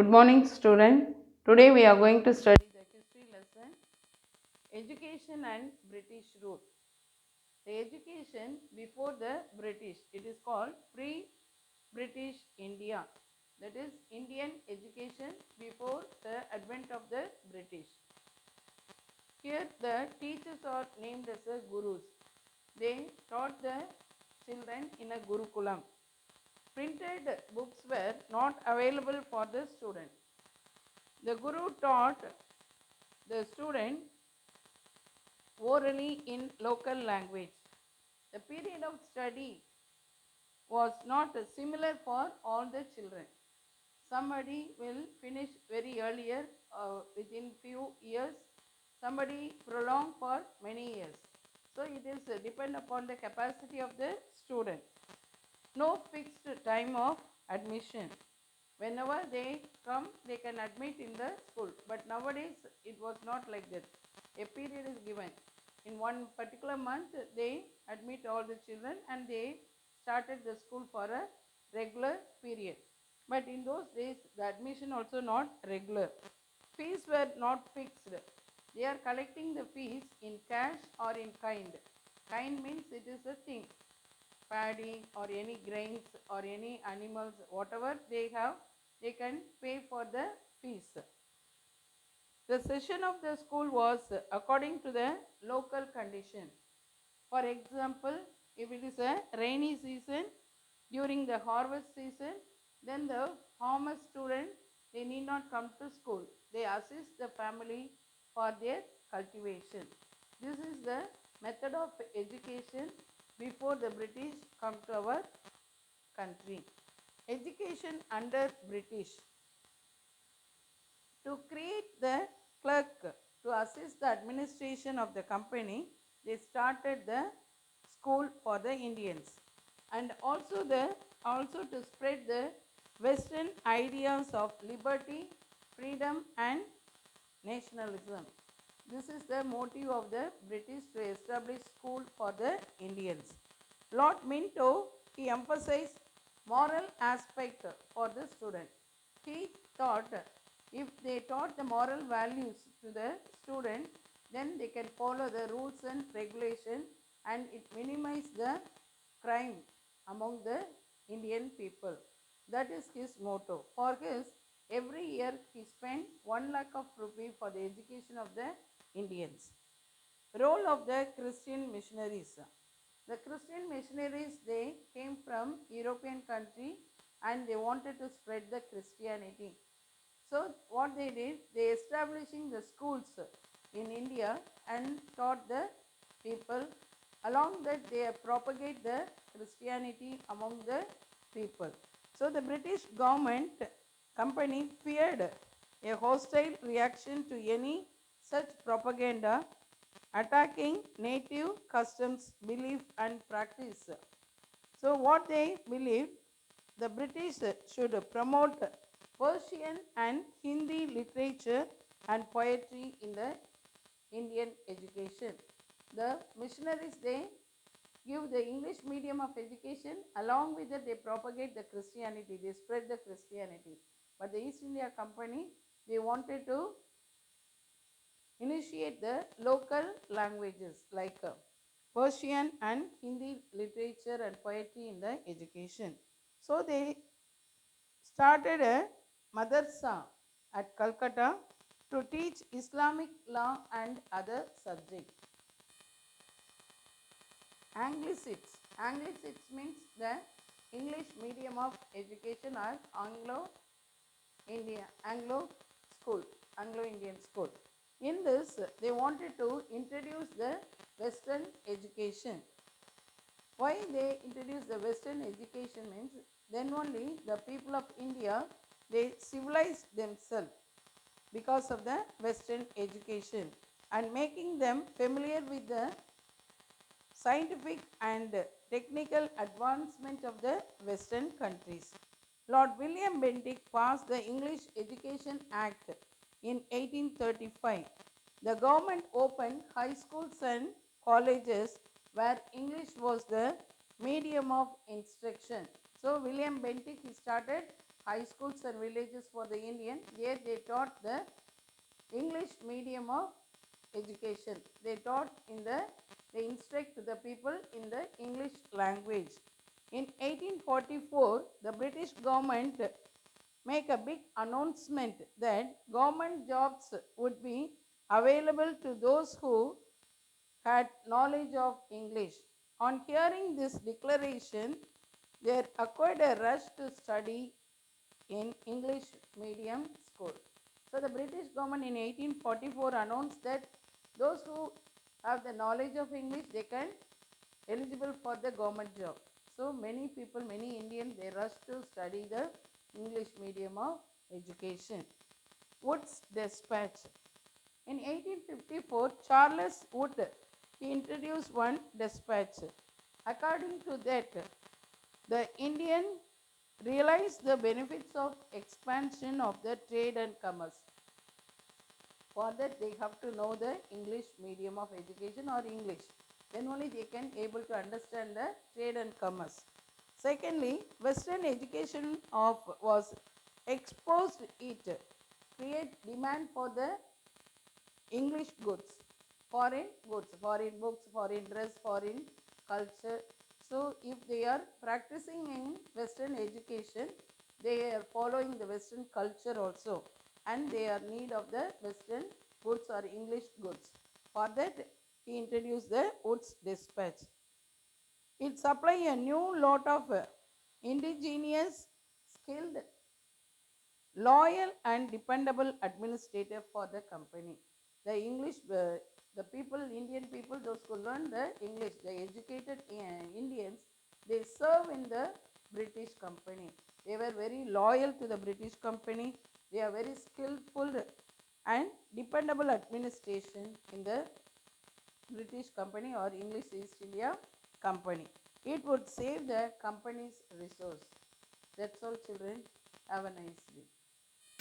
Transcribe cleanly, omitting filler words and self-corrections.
Good morning, student. Today we are going to study the history lesson, Education and British Rule. The education before the British, it is called pre-British India. That is Indian education before the advent of the British. Here the teachers are named as the gurus. They taught the children in a Gurukulam. Printed books were not available for the student. The Guru taught the student orally in local language. The period of study was not similar for all the children. Somebody will finish very earlier within few years, somebody prolong for many years. So it is depend upon the capacity of the student. No fixed time of admission. Whenever they come, they can admit in the school. But nowadays, it was not like that. A period is given. In one particular month, they admit all the children and they started the school for a regular period. But in those days, the admission also not regular. Fees were not fixed. They are collecting the fees in cash or in kind. Kind means it is a thing. Paddy or any grains or any animals, whatever they have, they can pay for the fees. The session of the school was according to the local condition. For example, if it is a rainy season, during the harvest season, then the farmer student, they need not come to school. They assist the family for their cultivation. This is the method of education before the British come to our country. Education under British. To create the clerk to assist the administration of the company, they started the school for the Indians, and also to spread the Western ideas of liberty, freedom, and nationalism. This is the motive of the British to establish school for the Indians. Lord Minto, he emphasized moral aspect for the student. He thought if they taught the moral values to the student, then they can follow the rules and regulation and it minimize the crime among the Indian people. That is his motto. For his, every year he spent 1 lakh of rupee for the education of the Indians. Role of the Christian missionaries. The Christian missionaries, they came from European country and they wanted to spread the Christianity. So what they did, they establishing the schools in India and taught the people. Along that they propagate the Christianity among the people. So the British government company feared a hostile reaction to any such propaganda attacking native customs, belief and practice. So what they believed, the British should promote Persian and Hindi literature and poetry in the Indian education. The missionaries, they give the English medium of education, along with that they propagate the Christianity, they spread the Christianity. But the East India Company, they wanted to initiate the local languages like Persian and Hindi literature and poetry in the education. So they started a madrasa at Calcutta to teach Islamic law and other subjects. Anglicists. Anglicists means the English medium of education or Anglo school, Anglo-Indian school. In this, they wanted to introduce the Western education. Why they introduce the Western education means then only the people of India, they civilized themselves because of the Western education and making them familiar with the scientific and technical advancement of the Western countries. Lord William Bentinck passed the English Education Act in 1835. The government opened high schools and colleges where English was the medium of instruction. So William Bentinck, he started high schools and villages for the Indian. Here they taught the English medium of education. They taught they instruct the people in the English language. In 1844, the British government make a big announcement that government jobs would be available to those who had knowledge of English. On hearing this declaration, there occurred a rush to study in English medium school. So the British government in 1844 announced that those who have the knowledge of English, they can eligible for the government job. So many people, many Indians, they rush to study the English medium of education. Wood's Dispatch. In 1854, Charles Wood he introduced one dispatch. According to that, the Indian realized the benefits of expansion of the trade and commerce. For that, they have to know the English medium of education or English. Then only they can able to understand the trade and commerce. Secondly, Western education was exposed it create demand for the English goods, foreign books, foreign dress, foreign culture. So if they are practicing in Western education, they are following the Western culture also, and they are need of the Western goods or English goods. For that, he introduced the Wood's Dispatch. It supply a new lot of indigenous, skilled, loyal and dependable administrator for the company. The English, the people, Indian people, those who learn the English, the educated Indians, they serve in the British company. They were very loyal to the British company. They are very skillful and dependable administration in the British company or English East India company. It would save the company's resource. That's all, children. Have a nice day.